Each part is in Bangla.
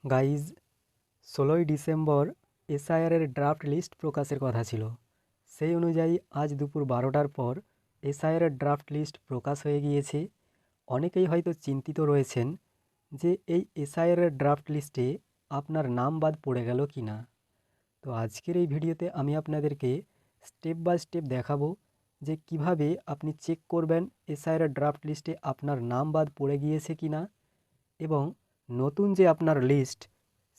গাইজ, 16ই ডিসেম্বর এসআইআরের ড্রাফট লিস্ট প্রকাশের কথা ছিল। সেই অনুযায়ী আজ দুপুর 12টার পর এসআইআরের ড্রাফট লিস্ট প্রকাশ হয়ে গিয়েছে। অনেকেই হয়তো চিন্তিত রয়েছেন যে এই এসআইআরের ড্রাফট লিস্টে আপনার নাম বাদ পড়ে গেল কি না। তো আজকের এই ভিডিওতে আমি আপনাদেরকে স্টেপ বাই স্টেপ দেখাবো যে কিভাবে আপনি চেক করবেন এসআইআরের ড্রাফট লিস্টে আপনার নাম বাদ পড়ে গিয়েছে কি না, এবং নতুন যে আপনার লিস্ট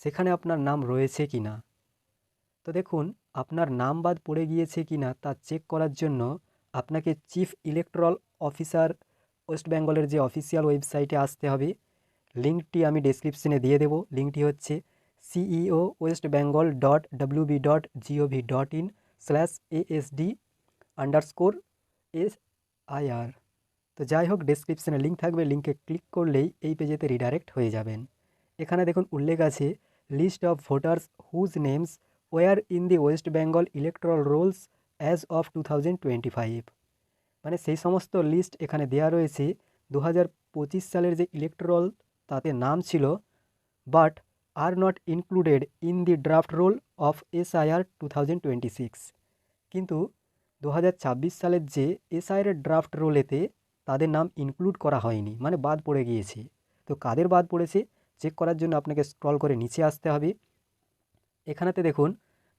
সেখানে আপনার নাম রয়েছে কি না। তো দেখুন, আপনার নাম বাদ পড়ে গিয়েছে কি না তা চেক করার জন্য আপনাকে চিফ ইলেকটোরাল অফিসার ওয়েস্ট বেঙ্গলের যে অফিসিয়াল ওয়েবসাইটে আসতে হবে। লিঙ্কটি আমি ডেসক্রিপশনে দিয়ে দেবো। লিঙ্কটি হচ্ছে ceo.wb.gov.in/asd_SIR। তো যাই হোক, ডেসক্রিপশনে লিঙ্ক থাকবে, লিঙ্কে ক্লিক করলেই এই পেজেতে রিডাইরেক্ট হয়ে যাবেন। এখানে দেখুন উল্লেখ আছে list of voters whose names were in the West Bengal electoral rolls as of 2025। মানে সেই সমস্ত লিস্ট এখানে দেওয়া রয়েছে 2025 সালের যে ইলেকট্রাল তাতে নাম ছিল, but are not included in the draft roll of SIR 2026। কিন্তু 2026 সালের যে এসআইআর ড্রাফট রোলেতে তাদের নাম ইনক্লুড করা হয়নি, মানে বাদ পড়ে গিয়েছে। তো কাদের বাদ পড়েছে চেক করার জন্য আপনাকে স্ক্রল করে নিচে আসতে হবে। এখানেতে দেখুন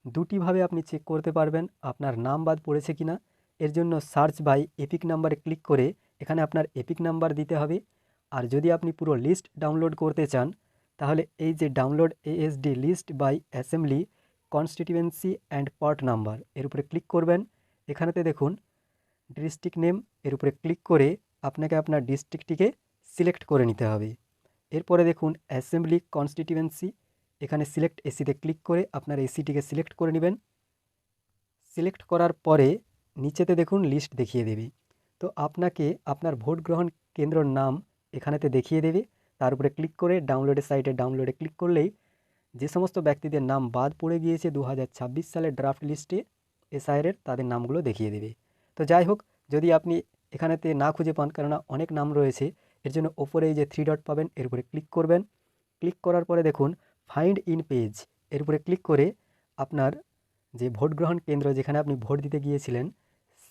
দুটিভাবে আপনি চেক করতে পারবেন আপনার নাম বাদ পড়েছে কিনা। এর জন্য সার্চ বাই এপিক নাম্বারে ক্লিক করে এখানে আপনার এপিক নাম্বার দিতে হবে। আর যদি আপনি পুরো লিস্ট ডাউনলোড করতে চান তাহলে এই যে download ASD list by assembly constituency and part number এর উপরে ক্লিক করবেন। এখানেতে দেখুন ডিস্ট্রিক্ট নেম, এর উপরে ক্লিক করে আপনাকে আপনার ডিস্ট্রিক্টটিকে সিলেক্ট করে নিতে হবে। এরপরে দেখুন অ্যাসেম্বলি কনস্টিটিউয়েন্সি, এখানে সিলেক্ট এসিতে ক্লিক করে আপনার এসিটিকে সিলেক্ট করে নেবেন। সিলেক্ট করার পরে নিচেতে দেখুন লিস্ট দেখিয়ে দেবে। তো আপনাকে আপনার ভোট গ্রহণ কেন্দ্রর নাম এখানেতে দেখিয়ে দেবে। তার উপরে ক্লিক করে ডাউনলোডের সাইটে ডাউনলোডে ক্লিক করলেই যে সমস্ত ব্যক্তিদের নাম বাদ পড়ে গিয়েছে 2026 সালের ড্রাফট লিস্টে এসআইআরের, তাদের নামগুলো দেখিয়ে দেবে। তো যাই হোক, যদি আপনি এখানেতে না খুঁজে পান, কেননা অনেক নাম রয়েছে, এর জন্য ওপরে এই যে 3 ডট পাবেন এর উপরে ক্লিক করবেন। ক্লিক করার পরে দেখুন ফাইন্ড ইন পেজ, এর উপরে ক্লিক করে আপনার যে ভোট গ্রহণ কেন্দ্র যেখানে আপনি ভোট দিতে গিয়েছিলেন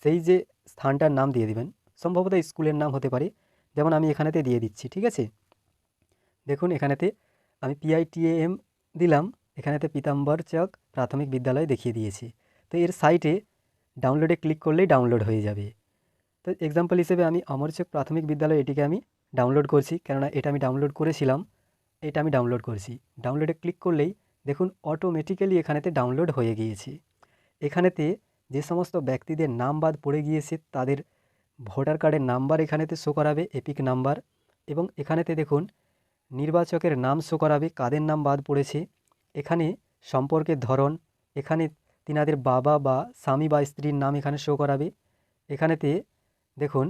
সেই যে স্থানটার নাম দিয়ে দিবেন। সম্ভবত স্কুলের নাম হতে পারে, যেমন আমি এখানেতে দিয়ে দিচ্ছি, ঠিক আছে। দেখুন এখানেতে আমি পিআইটিএএম দিলাম, এখানেতে পীতাম্বর চক প্রাথমিক বিদ্যালয় দেখিয়ে দিয়েছি। তো এর সাইটে ডাউনলোডে ক্লিক করলেই ডাউনলোড হয়ে যাবে। তো এক্সাম্পল হিসেবে আমি অমরচক প্রাথমিক বিদ্যালয় এটিকে আমি ডাউনলোড করছি, কেননা এটা আমি ডাউনলোড করেছিলাম। এটা আমি ডাউনলোড করছি। ডাউনলোডে ক্লিক করলেই দেখুন অটোমেটিক্যালি এখানেতে ডাউনলোড হয়ে গিয়েছে। এখানেতে যে সমস্ত ব্যক্তিদের নাম বাদ পড়ে গিয়েছে তাদের ভোটার কার্ডের নাম্বার এখানেতে শো করাবে, এপিক নাম্বার, এবং এখানেতে দেখুন নির্বাচকের নাম শো করাবে, কাদের নাম বাদ পড়েছে। এখানে সম্পর্কের ধরন, এখানে তিনাদের বাবা বা স্বামী বা স্ত্রীর নাম এখানে শো করাবে। এখানেতে দেখুন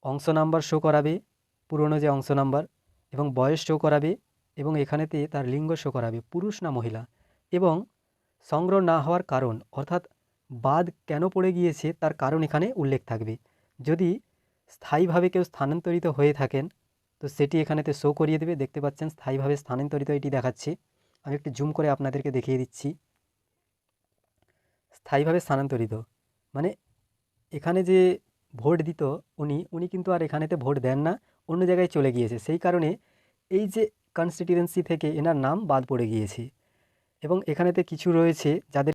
অংশ নাম্বার শো করাবে, পুরনো যে অংশ নাম্বার, এবং বয়স শো করাবে, এবং এখানেতে তার লিঙ্গ শো করাবে, পুরুষ না মহিলা, এবং সংগ্রহ না হওয়ার কারণ, অর্থাৎ বাদ কেন পড়ে গিয়েছে তার কারণ এখানে উল্লেখ থাকবে। যদি স্থায়ীভাবে কেউ স্থানান্তরিত হয়ে থাকেন তো সেটি এখানেতে শো করিয়ে দেবে। দেখতে পাচ্ছেন স্থায়ীভাবে স্থানান্তরিত এটি দেখাচ্ছে। আমি একটু জুম করে আপনাদেরকে দেখিয়ে দিচ্ছি। স্থায়ীভাবে স্থানান্তরিত মানে এখানে যে ভোট দিত উনি উনি কিন্তু আর এখানেতে ভোট দেন না, অন্য জায়গায় চলে গিয়েছে। সেই কারণে এই যে কনস্টিটিউয়েন্সি থেকে এনার নাম বাদ পড়ে গিয়েছে। এবং এখানেতে কিছু রয়েছে যাদের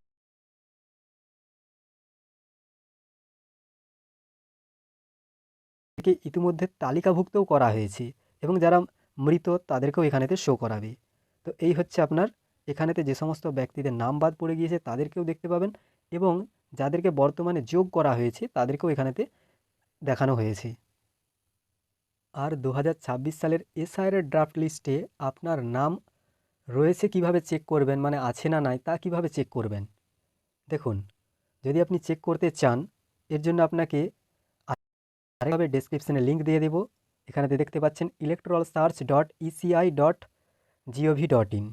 কে ইতিমধ্যে তালিকাভুক্তও করা হয়েছে, এবং যারা মৃত তাদেরকেও এখানেতে শো করাবে। তো এই হচ্ছে আপনার এখানেতে যে সমস্ত ব্যক্তিদের নাম বাদ পড়ে গিয়েছে তাদেরকেও দেখতে পাবেন, এবং যাদেরকে বর্তমানে যোগ করা হয়েছে তাদেরকেও এখানেতে দেখানো হয়েছে। আর 2026 সালের এসআইআর ড্রাফট লিস্টে আপনার নাম রয়েছে কিভাবে চেক করবেন, মানে আছে না নাই তা কিভাবে চেক করবেন। দেখুন, যদি আপনি চেক করতে চান এর জন্য আপনাকে আরেকভাবে ডেসক্রিপশনে লিঙ্ক দিয়ে দেবো। এখানেতে দেখতে পাচ্ছেন electoralsearch.eci.gov.in,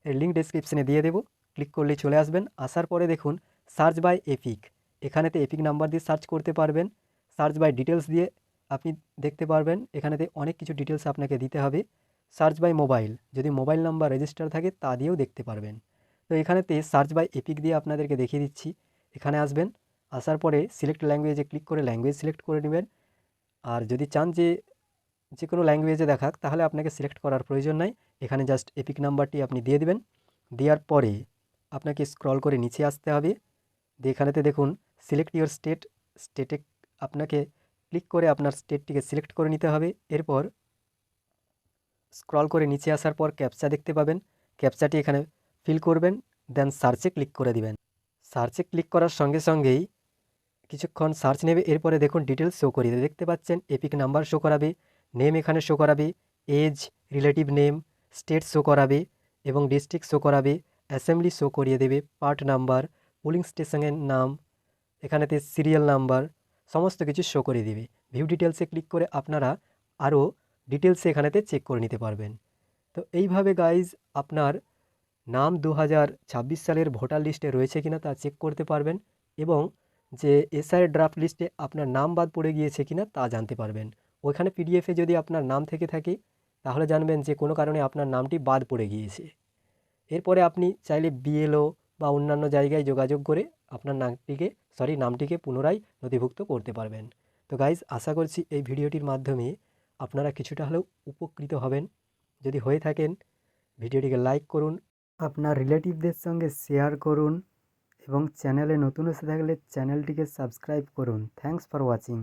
এর লিঙ্ক ডেসক্রিপশনে দিয়ে দেবো। ক্লিক করলেই চলে আসবেন। আসার পরে দেখুন সার্চ বাই এপিক, এখানেতে এপিক নাম্বার দিয়ে সার্চ করতে পারবেন। সার্চ বাই ডিটেলস দিয়ে আপনি দেখতে পারবেন, এখানেতে অনেক কিছু ডিটেলস আপনাকে দিতে হবে। সার্চ বাই মোবাইল, যদি মোবাইল নাম্বার রেজিস্টার থাকে তা দিয়েও দেখতে পারবেন। তো এখানেতে সার্চ বাই এপিক দিয়ে আপনাদেরকে দেখিয়ে দিচ্ছি। এখানে আসবেন, আসার পরে সিলেক্ট ল্যাঙ্গুয়েজে ক্লিক করে ল্যাঙ্গুয়েজ সিলেক্ট করে নেবেন। আর যদি চান যে যে কোনো ল্যাঙ্গুয়েজে দেখাক তাহলে আপনাকে সিলেক্ট করার প্রয়োজন নাই। এখানে জাস্ট এপিক নাম্বারটি আপনি দিয়ে দিবেন। দেওয়ার পরে আপনাকে স্ক্রল করে নিচে আসতে হবে। দিয়ে এখানেতে দেখুন সিলেক্ট ইউর স্টেট, স্টেটে আপনাকে ক্লিক করে আপনার স্টেটটিকে সিলেক্ট করে নিতে হবে। এরপর স্ক্রল করে নিচে আসার পর ক্যাপচা দেখতে পাবেন, ক্যাপচাটি এখানে ফিল করবেন, দেন সার্চে ক্লিক করে দিবেন। সার্চে ক্লিক করার সঙ্গে সঙ্গেই কিছুক্ষণ সার্চ নেবে। এরপরে দেখুন ডিটেলস শো করিয়ে দেবে, দেখতে পাচ্ছেন এপিক নাম্বার শো করাবে, নেম এখানে শো করাবে, age, relative name, state show করাবে এবং ডিস্ট্রিক্ট শো করাবে, অ্যাসেম্বলি শো করিয়ে দেবে, পার্ট নাম্বার, পুলিং স্টেশনের নাম, এখানেতে সিরিয়াল নাম্বার, সমস্ত কিছু শো করে দিবে। ভিউ ডিটেলসে ক্লিক করে আপনারা আরও ডিটেলসে এখানেতে চেক করে নিতে পারবেন। তো এইভাবে গাইজ আপনার নাম 2026 সালের ভোটার লিস্টে রয়েছে কিনা তা চেক করতে পারবেন এবং যে এসআইয়ের ড্রাফট লিস্টে আপনার নাম বাদ পড়ে গিয়েছে কিনা তা জানতে পারবেন। ওইখানে পিডিএফে যদি আপনার নাম থেকে থাকে তাহলে জানবেন যে কোনো কারণে আপনার নামটি বাদ পড়ে গিয়েছে। এরপরে আপনি চাইলে বিএলও বা অন্যান্য জায়গায় যোগাযোগ করে আপনার নামটিকে পুনরায় নথিভুক্ত করতে পারবেন। তো গাইজ আশা করছি এই ভিডিওটির মাধ্যমে আপনারা কিছুটা হলেও উপকৃত হবেন। যদি হয়ে থাকেন ভিডিওটিকে লাইক করুন, আপনার রিলেটিভদের সঙ্গে শেয়ার করুন এবং চ্যানেলে নতুন এসে থাকলে চ্যানেলটিকে সাবস্ক্রাইব করুন। Thanks for watching.